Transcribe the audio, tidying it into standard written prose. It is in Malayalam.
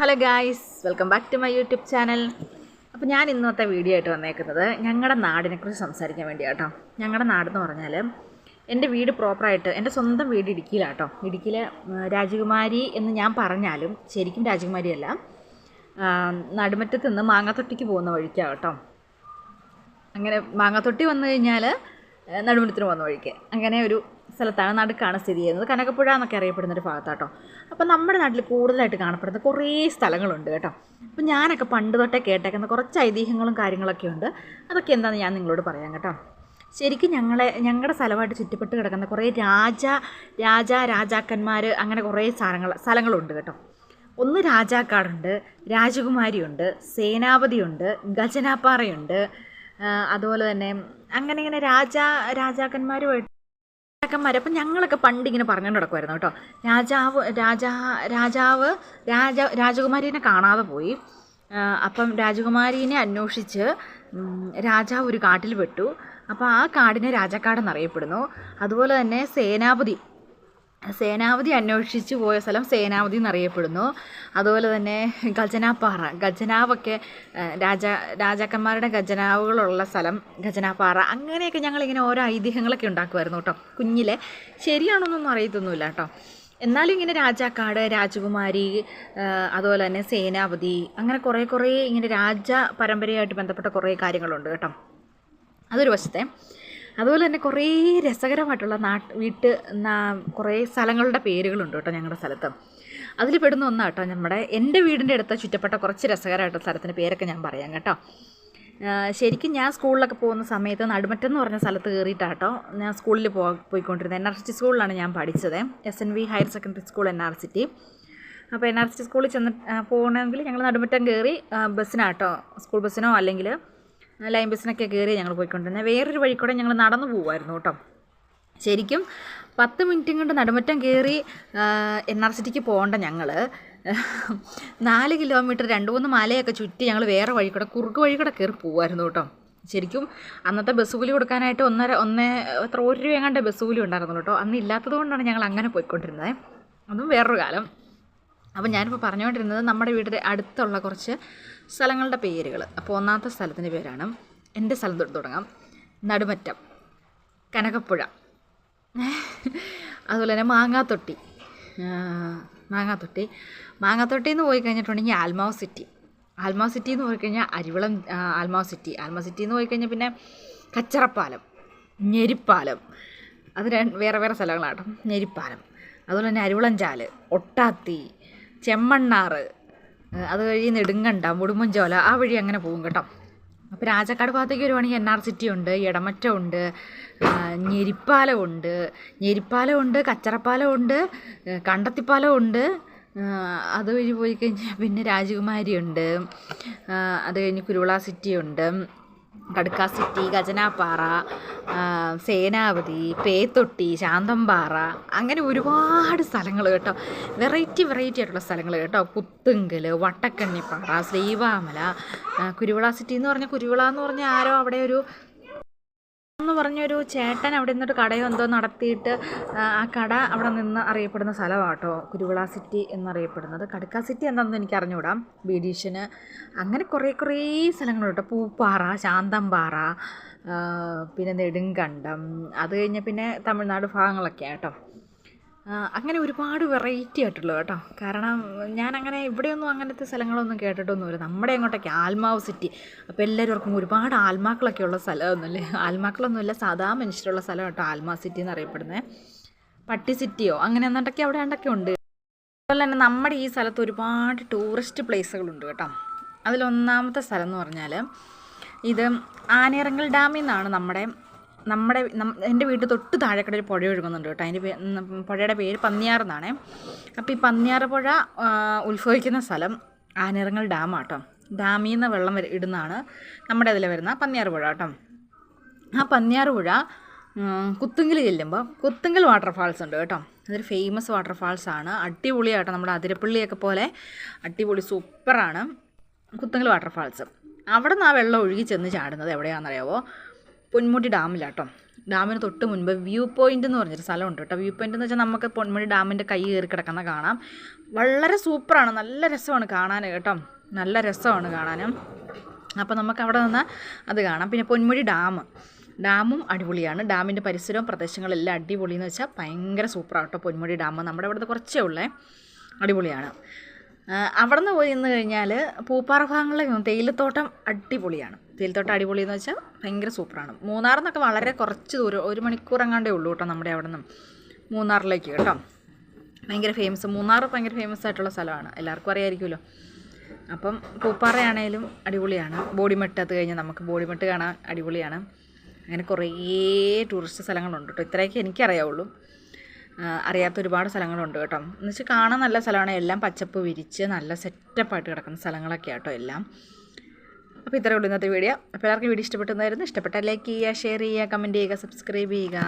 Hello guys, welcome back to my YouTube channel. അപ്പോൾ ഞാൻ ഇന്നത്തെ വീഡിയോ ആയിട്ട് വന്നേക്കുന്നത് ഞങ്ങളുടെ നാടിനെക്കുറിച്ച് സംസാരിക്കാൻ വേണ്ടിയാണ് കേട്ടോ. ഞങ്ങളുടെ നാടെന്ന് പറഞ്ഞാൽ എൻ്റെ വീട് പ്രോപ്പറായിട്ട് എൻ്റെ സ്വന്തം വീട് ഇടുക്കിയിലാണ് കേട്ടോ. ഇടുക്കിയിലെ രാജകുമാരി എന്ന് ഞാൻ പറഞ്ഞാലും ശരിക്കും രാജകുമാരിയല്ല, നടുമറ്റത്ത് നിന്ന് മാങ്ങാത്തൊട്ടിക്ക് പോകുന്ന വഴിക്കാണ് കേട്ടോ. അങ്ങനെ മാങ്ങാത്തൊട്ടി വന്നു കഴിഞ്ഞാൽ നടുമുറ്റത്തിന് പോകുന്ന വഴിക്ക് അങ്ങനെ ഒരു സ്ഥലത്താണ്, നടുക്കാണ് സ്ഥിതി ചെയ്യുന്നത്. കനകപ്പുഴ എന്നൊക്കെ അറിയപ്പെടുന്നൊരു ഭാഗത്താട്ടോ. അപ്പോൾ നമ്മുടെ നാട്ടിൽ കൂടുതലായിട്ട് കാണപ്പെടുന്ന കുറേ സ്ഥലങ്ങളുണ്ട് കേട്ടോ. അപ്പോൾ ഞാനൊക്കെ പണ്ട് തൊട്ടേ കേട്ടേക്കുന്ന കുറച്ച് ഐതിഹ്യങ്ങളും കാര്യങ്ങളൊക്കെ ഉണ്ട്. അതൊക്കെ എന്താണെന്ന് ഞാൻ നിങ്ങളോട് പറയാം കേട്ടോ. ശരിക്കും ഞങ്ങളുടെ സ്ഥലമായിട്ട് ചുറ്റപ്പെട്ട് കിടക്കുന്ന കുറേ രാജാക്കന്മാർ അങ്ങനെ കുറേ സ്ഥലങ്ങളുണ്ട് കേട്ടോ. ഒന്ന് രാജാക്കാടുണ്ട്, രാജകുമാരിയുണ്ട്, സേനാപതിയുണ്ട്, ഖജനാപ്പാറയുണ്ട്. അതുപോലെ തന്നെ അങ്ങനെ ഇങ്ങനെ രാജാക്കന്മാരുമായിട്ട് അപ്പം ഞങ്ങളൊക്കെ പണ്ട് ഇങ്ങനെ പറഞ്ഞുകൊണ്ട് നടക്കുമായിരുന്നു കേട്ടോ. രാജകുമാരീനെ കാണാതെ പോയി. അപ്പം രാജകുമാരീനെ അന്വേഷിച്ച് രാജാവ് ഒരു കാട്ടിൽ പെട്ടു. അപ്പോൾ ആ കാടിനെ രാജാക്കാടെന്നറിയപ്പെടുന്നു. അതുപോലെ തന്നെ സേനാപതി അന്വേഷിച്ച് പോയ സ്ഥലം സേനാപതി എന്നറിയപ്പെടുന്നു. അതുപോലെ തന്നെ ഖജനാവൊക്കെ രാജാക്കന്മാരുടെ ഖജനാവുകളുള്ള സ്ഥലം ഖജനാപ്പാറ. അങ്ങനെയൊക്കെ ഞങ്ങളിങ്ങനെ ഓരോ ഐതിഹ്യങ്ങളൊക്കെ ഉണ്ടാക്കുമായിരുന്നു കേട്ടോ കുഞ്ഞിലെ. ശരിയാണോന്നൊന്നും അറിയത്തൊന്നുമില്ല കേട്ടോ. എന്നാലും ഇങ്ങനെ രാജാക്കാട്, രാജകുമാരി, അതുപോലെ തന്നെ സേനാപതി, അങ്ങനെ കുറേ ഇങ്ങനെ പരമ്പരയായിട്ട് ബന്ധപ്പെട്ട കുറേ കാര്യങ്ങളുണ്ട് കേട്ടോ. അതൊരു വശത്തെ. അതുപോലെ തന്നെ കുറേ രസകരമായിട്ടുള്ള കുറേ സ്ഥലങ്ങളുടെ പേരുകളുണ്ട് കേട്ടോ ഞങ്ങളുടെ സ്ഥലത്ത്. അതിൽ പെടുന്ന ഒന്നാണ് കേട്ടോ എൻ്റെ വീടിൻ്റെ അടുത്ത് ചുറ്റപ്പെട്ട കുറച്ച് രസകരമായിട്ടുള്ള സ്ഥലത്തിൻ്റെ പേരൊക്കെ ഞാൻ പറയാം കേട്ടോ. ശരിക്കും ഞാൻ സ്കൂളിലൊക്കെ പോകുന്ന സമയത്ത് നടുമറ്റം എന്ന് പറഞ്ഞ സ്ഥലത്ത് കയറിയിട്ടാണ് കേട്ടോ ഞാൻ സ്കൂളിൽ പോയിക്കൊണ്ടിരുന്നത്. NRCT സ്കൂളിലാണ് ഞാൻ പഠിച്ചത്, SNV higher secondary school NRCT. അപ്പോൾ NRCT സ്കൂളിൽ പോകണമെങ്കിൽ ഞങ്ങൾ നടുമറ്റം കയറി ബസ്സിനാട്ടോ, സ്കൂൾ ബസ്സിനോ അല്ലെങ്കിൽ ലൈൻ ബസ്സിനൊക്കെ കയറി ഞങ്ങൾ പോയിക്കൊണ്ടിരുന്നത്. വേറൊരു വഴി കൂടെ ഞങ്ങൾ നടന്നു പോകുമായിരുന്നു കേട്ടോ. ശരിക്കും 10 മിനിറ്റും കൊണ്ട് നടുമറ്റം കയറി NRCTക്ക് പോകേണ്ട ഞങ്ങൾ 4 കിലോമീറ്റർ 2-3 മലയൊക്കെ ചുറ്റി ഞങ്ങൾ വേറെ വഴി കൂടെ, കുറുക്ക് വഴി കൂടെ കയറി പോകുമായിരുന്നു കേട്ടോ. ശരിക്കും അന്നത്തെ ബസ് കൂലി കൊടുക്കാനായിട്ട് 1 രൂപ എങ്ങാണ്ട് ബസ് കൂലി ഉണ്ടായിരുന്നു കേട്ടോ. അന്ന് ഇല്ലാത്തത് കൊണ്ടാണ് ഞങ്ങൾ അങ്ങനെ പോയിക്കൊണ്ടിരുന്നത്. അതും വേറൊരു കാലം. അപ്പം ഞാനിപ്പോൾ പറഞ്ഞുകൊണ്ടിരുന്നത് നമ്മുടെ വീടിൻ്റെ അടുത്തുള്ള കുറച്ച് സ്ഥലങ്ങളുടെ പേരുകൾ. അപ്പോൾ ഒന്നാമത്തെ സ്ഥലത്തിൻ്റെ പേരാണ്, എൻ്റെ സ്ഥലം തൊട്ട് തുടങ്ങാം, നടുമറ്റം, കനകപ്പുഴ, അതുപോലെ തന്നെ മാങ്ങാത്തൊട്ടി എന്ന് പോയി കഴിഞ്ഞിട്ടുണ്ടെങ്കിൽ ആൽമാവ് സിറ്റി എന്ന് പോയി കഴിഞ്ഞാൽ അരിവിളം ആൽമാവ് സിറ്റി എന്ന് പോയി കഴിഞ്ഞാൽ പിന്നെ കച്ചറപ്പാലം, ഞെരിപ്പാലം, അത് വേറെ സ്ഥലങ്ങളാട്ടോ. ഞെരിപ്പാലം, അതുപോലെ തന്നെ അരിവിളഞ്ചാല്, ഒട്ടാത്തി, ചെമ്മണ്ണാറ്, അത് വഴി നെടുങ്കണ്ടം, മുടുമ്പൻചോല, ആ വഴി അങ്ങനെ പോകും കേട്ടോ. അപ്പോൾ രാജാക്കാട് ഭാഗത്തേക്ക് വരുവാണെങ്കിൽ NRCT ഉണ്ട്, എടമറ്റം ഉണ്ട്, ഞെരിപ്പാലം ഉണ്ട്, കച്ചറപ്പാലം ഉണ്ട്, കണ്ടത്തിപ്പാലം ഉണ്ട്. അത് വഴി പോയി കഴിഞ്ഞാൽ പിന്നെ രാജകുമാരി ഉണ്ട്. അത് കഴിഞ്ഞ് കുരുവിള സിറ്റി ഉണ്ട്, കടുക്ക സിറ്റി, ഖജനാപ്പാറ, സേനാപതി, പേത്തൊട്ടി, ശാന്തമ്പാറ, അങ്ങനെ ഒരുപാട് സ്ഥലങ്ങൾ കേട്ടോ. വെറൈറ്റി ആയിട്ടുള്ള സ്ഥലങ്ങൾ കേട്ടോ. പുത്തുങ്കൽ, വട്ടക്കണ്ണിപ്പാറ, ശ്രീവാമല, കുരുവിള സിറ്റി എന്ന് പറഞ്ഞാൽ ആരോ അവിടെ പറഞ്ഞൊരു ചേട്ടൻ അവിടെ നിന്നൊരു കടയോ എന്തോ നടത്തിയിട്ട് ആ കട അവിടെ നിന്ന് അറിയപ്പെടുന്ന സ്ഥലമാട്ടോ കുരുവിള സിറ്റി എന്നറിയപ്പെടുന്നത്. കടുക്ക സിറ്റി എന്താണെന്ന് എനിക്ക് അറിഞ്ഞുകൂടാം, ബീഡീഷന്. അങ്ങനെ കുറേ സ്ഥലങ്ങൾ കേട്ടോ. പൂപ്പാറ, ശാന്തമ്പാറ, പിന്നെ നെടുങ്കണ്ടം, അത് കഴിഞ്ഞ് പിന്നെ തമിഴ്നാട് ഭാഗങ്ങളൊക്കെ കേട്ടോ. അങ്ങനെ ഒരുപാട് വെറൈറ്റി ആയിട്ടുള്ളത് കേട്ടോ. കാരണം ഞാനങ്ങനെ ഇവിടെയൊന്നും അങ്ങനത്തെ സ്ഥലങ്ങളൊന്നും കേട്ടിട്ടൊന്നുമില്ല. നമ്മുടെ അങ്ങോട്ടൊക്കെ ആൽമാവ് സിറ്റി. അപ്പോൾ എല്ലാവർക്കും ഒരുപാട് ആൽമാക്കളൊക്കെ ഉള്ള സ്ഥലമൊന്നുമല്ലേ, ആൽമാക്കളൊന്നുമില്ല, സാധാ മനുഷ്യരുള്ള സ്ഥലം കേട്ടോ ആൽമാവ് സിറ്റി എന്നറിയപ്പെടുന്നത്. പട്ടി സിറ്റിയോ അങ്ങനെ എന്നിട്ടൊക്കെ അവിടെ ഉണ്ട്. അതുപോലെ തന്നെ നമ്മുടെ ഈ സ്ഥലത്ത് ഒരുപാട് ടൂറിസ്റ്റ് പ്ലേസുകളുണ്ട് കേട്ടോ. അതിലൊന്നാമത്തെ സ്ഥലം എന്ന് പറഞ്ഞാൽ ഇത് ആനയിറങ്കൽ ഡാമിൽ നിന്നാണ് എൻ്റെ വീട്ടിൽ തൊട്ട് താഴെക്കട ഒരു പുഴ ഒഴുകുന്നുണ്ട് കേട്ടോ. അതിൻ്റെ പുഴയുടെ പേര് പന്നിയാർ എന്നാണ്. അപ്പോൾ ഈ പന്നിയാർ പുഴ ഉത്ഭവിക്കുന്ന സ്ഥലം ആനയിറങ്കൽ ഡാമാട്ടോ. ഡാമിൽ നിന്ന് വെള്ളം ഇടുന്നതാണ് നമ്മുടെ അതിൽ വരുന്ന പന്നിയാർ പുഴ കേട്ടോ. ആ പന്നിയാർ പുഴ കുത്തുങ്കൽ ചെല്ലുമ്പോൾ കുത്തുങ്കൽ വാട്ടർഫാൾസ് ഉണ്ട് കേട്ടോ. അതൊരു ഫേമസ് വാട്ടർഫാൾസാണ്, അടിപൊളിയാട്ടോ. നമ്മുടെ അതിരപ്പള്ളിയൊക്കെ പോലെ അടിപൊളി സൂപ്പറാണ് കുത്തുങ്കൽ വാട്ടർഫാൾസ്. അവിടെ നിന്ന് ആ വെള്ളം ഒഴുകി ചെന്ന് ചാടുന്നത് എവിടെയാണെന്നറിയാവോ? പൊന്മുടി ഡാമിലാട്ടോ. ഡാമിന് തൊട്ട് മുൻപ് വ്യൂ പോയിൻ്റ് എന്ന് പറഞ്ഞൊരു സ്ഥലമുണ്ട് കേട്ടോ. വ്യൂ പോയിൻ്റ് എന്ന് വെച്ചാൽ നമുക്ക് പൊന്മുടി ഡാമിൻ്റെ കൈ കയറി കിടക്കുന്ന കാണാം. വളരെ സൂപ്പറാണ്, നല്ല രസമാണ് കാണാൻ കേട്ടോ, നല്ല രസമാണ് കാണാനും. അപ്പോൾ നമുക്ക് അവിടെ നിന്ന് അത് കാണാം. പിന്നെ പൊന്മുടി ഡാമും അടിപൊളിയാണ്. ഡാമിൻ്റെ പരിസരവും പ്രദേശങ്ങളെല്ലാം അടിപൊളിയെന്ന് വെച്ചാൽ ഭയങ്കര സൂപ്പറാണ് കേട്ടോ പൊന്മുടി ഡാം. നമ്മുടെ ഇവിടുത്തെ കുറച്ചേ ഉള്ളേ, അടിപൊളിയാണ്. അവിടെ നിന്ന് പോയി നിന്ന് കഴിഞ്ഞാൽ പൂപ്പാറ ഭാഗങ്ങളിലേക്ക് തേയിലത്തോട്ടം അടിപൊളിയാണ്. തേയിലത്തോട്ടം അടിപൊളിയെന്ന് വെച്ചാൽ ഭയങ്കര സൂപ്പറാണ്. മൂന്നാറിൽ നിന്നൊക്കെ വളരെ കുറച്ച് ദൂരം, 1 മണിക്കൂർ എങ്ങാണ്ടേ ഉള്ളൂ കേട്ടോ നമ്മുടെ അവിടെ നിന്നും മൂന്നാറിലേക്ക് കേട്ടോ. ഭയങ്കര മൂന്നാർ ഭയങ്കര ഫേമസ് ആയിട്ടുള്ള സ്ഥലമാണ്, എല്ലാവർക്കും അറിയാമായിരിക്കുമല്ലോ. അപ്പം പൂപ്പാറയാണേലും അടിപൊളിയാണ്. ബോഡിമെട്ട് അത് കഴിഞ്ഞാൽ നമുക്ക് ബോഡിമെട്ട് കാണാൻ അടിപൊളിയാണ്. അങ്ങനെ കുറേ ടൂറിസ്റ്റ് സ്ഥലങ്ങളുണ്ട് കേട്ടോ. ഇത്രയൊക്കെ എനിക്കറിയാവുള്ളൂ, അറിയാത്ത ഒരുപാട് സ്ഥലങ്ങളുണ്ട് കേട്ടോ. എന്ന് വെച്ചാൽ കാണാൻ നല്ല സ്ഥലമാണ്, എല്ലാം പച്ചപ്പ് വിരിച്ച് നല്ല സെറ്റപ്പായിട്ട് കിടക്കുന്ന സ്ഥലങ്ങളൊക്കെ കേട്ടോ എല്ലാം. അപ്പോൾ ഇത്രയേ ഉള്ളൂ ഇന്നത്തെ വീഡിയോ. അപ്പോൾ എല്ലാവർക്കും വീഡിയോ ഇഷ്ടപ്പെട്ടെന്നായിരുന്നു. ഇഷ്ടപ്പെട്ടാൽ ലൈക്ക് ചെയ്യുക, ഷെയർ ചെയ്യുക, കമൻറ്റ് ചെയ്യുക, സബ്സ്ക്രൈബ് ചെയ്യുക.